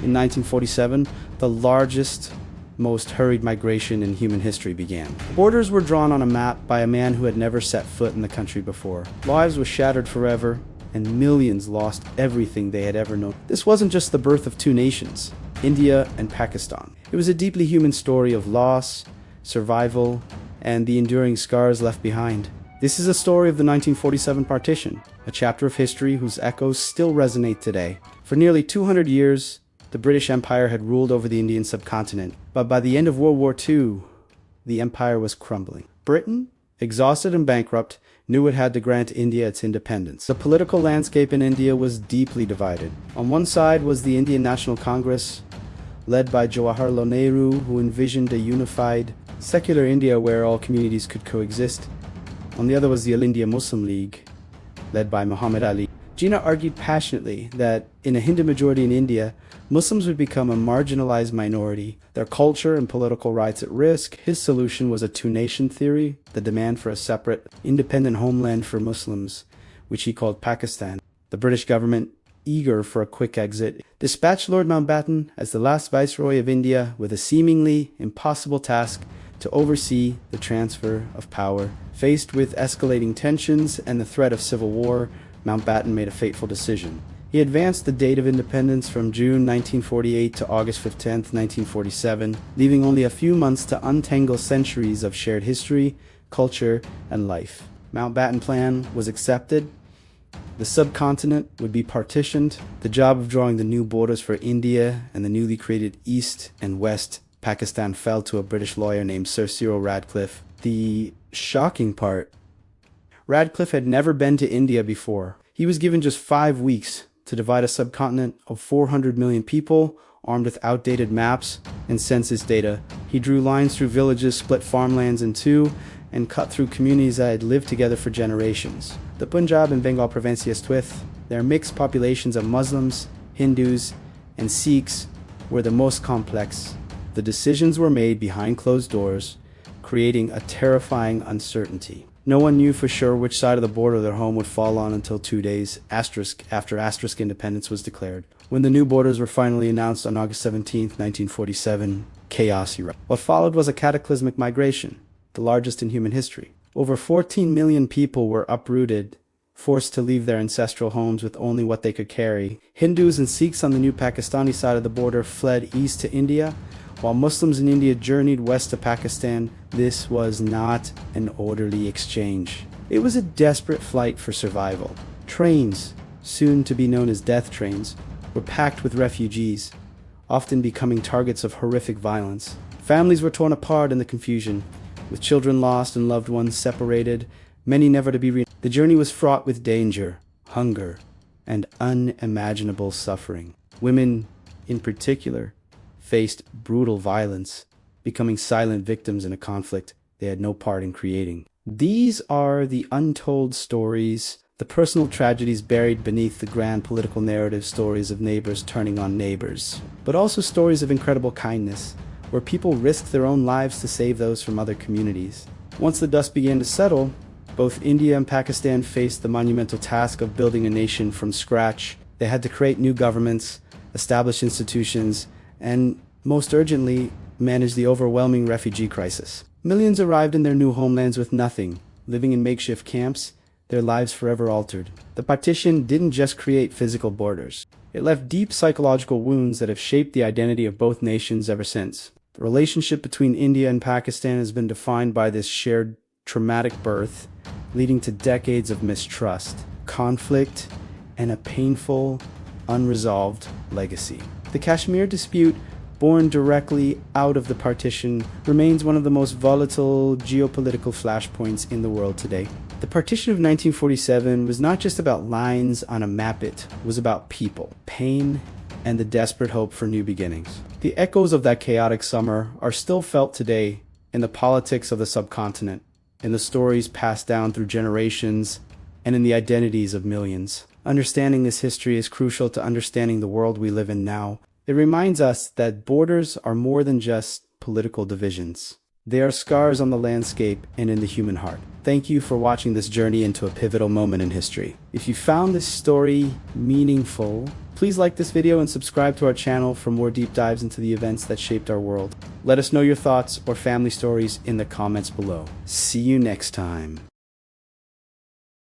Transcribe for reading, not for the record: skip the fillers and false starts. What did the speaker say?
In 1947, the largest, most hurried migration in human history began. Borders were drawn on a map by a man who had never set foot in the country before. Lives were shattered forever, and millions lost everything they had ever known. This wasn't just the birth of two nations, India and Pakistan. It was a deeply human story of loss, survival, and the enduring scars left behind. This is a story of the 1947 partition, a chapter of history whose echoes still resonate today. For nearly 200 years, the British Empire had ruled over the Indian subcontinent, but by the end of World War II, the empire was crumbling. Britain, exhausted and bankrupt, knew it had to grant India its independence. The political landscape in India was deeply divided. On one side was the Indian National Congress, led by Jawaharlal Nehru, who envisioned a unified, secular India where all communities could coexist. On the other was the All India Muslim League, led by Muhammad Ali. Jinnah argued passionately that in a Hindu majority in India, Muslims would become a marginalized minority, their culture and political rights at risk. His solution was a two-nation theory, the demand for a separate, independent homeland for Muslims, which he called Pakistan. The British government, eager for a quick exit, dispatched Lord Mountbatten as the last viceroy of India with a seemingly impossible task to oversee the transfer of power. Faced with escalating tensions and the threat of civil war, Mountbatten made a fateful decision. He advanced the date of independence from June 1948 to August 15, 1947, leaving only a few months to untangle centuries of shared history, culture, and life. Mountbatten Plan was accepted. The subcontinent would be partitioned. The job of drawing the new borders for India and the newly created East and West Pakistan fell to a British lawyer named Sir Cyril Radcliffe. The shocking part, Radcliffe had never been to India before. He was given just 5 weeks to divide a subcontinent of 400 million people, armed with outdated maps and census data. He drew lines through villages, split farmlands in two, and cut through communities that had lived together for generations. The Punjab and Bengal provincias, with their mixed populations of Muslims, Hindus, and Sikhs, were the most complex. The decisions were made behind closed doors, creating a terrifying uncertainty. No one knew for sure which side of the border their home would fall on until 2 days after independence was declared. When the new borders were finally announced on August 17, 1947, chaos erupted. What followed was a cataclysmic migration, the largest in human history. Over 14 million people were uprooted, forced to leave their ancestral homes with only what they could carry. Hindus and Sikhs on the new Pakistani side of the border fled east to India, while Muslims in India journeyed west to Pakistan. This was not an orderly exchange. It was a desperate flight for survival. Trains, soon to be known as death trains, were packed with refugees, often becoming targets of horrific violence. Families were torn apart in the confusion, with children lost and loved ones separated, many never to be reunited. The journey was fraught with danger, hunger, and unimaginable suffering. Women, in particular, faced brutal violence, becoming silent victims in a conflict they had no part in creating. These are the untold stories, the personal tragedies buried beneath the grand political narrative, stories of neighbors turning on neighbors, but also stories of incredible kindness, where people risked their own lives to save those from other communities. Once the dust began to settle, both India and Pakistan faced the monumental task of building a nation from scratch. They had to create new governments, establish institutions, and most urgently, manage the overwhelming refugee crisis. Millions arrived in their new homelands with nothing, living in makeshift camps, their lives forever altered. The partition didn't just create physical borders. It left deep psychological wounds that have shaped the identity of both nations ever since. The relationship between India and Pakistan has been defined by this shared traumatic birth, leading to decades of mistrust, conflict, and a painful, unresolved legacy. The Kashmir dispute, born directly out of the partition, remains one of the most volatile geopolitical flashpoints in the world today. The partition of 1947 was not just about lines on a map, it was about people, pain, and the desperate hope for new beginnings. The echoes of that chaotic summer are still felt today in the politics of the subcontinent, in the stories passed down through generations, and in the identities of millions. Understanding this history is crucial to understanding the world we live in now. It reminds us that borders are more than just political divisions. They are scars on the landscape and in the human heart. Thank you for watching this journey into a pivotal moment in history. If you found this story meaningful, Please like this video and subscribe to our channel for more deep dives into the events that shaped our world. Let us know your thoughts or family stories in the comments below. See you next time.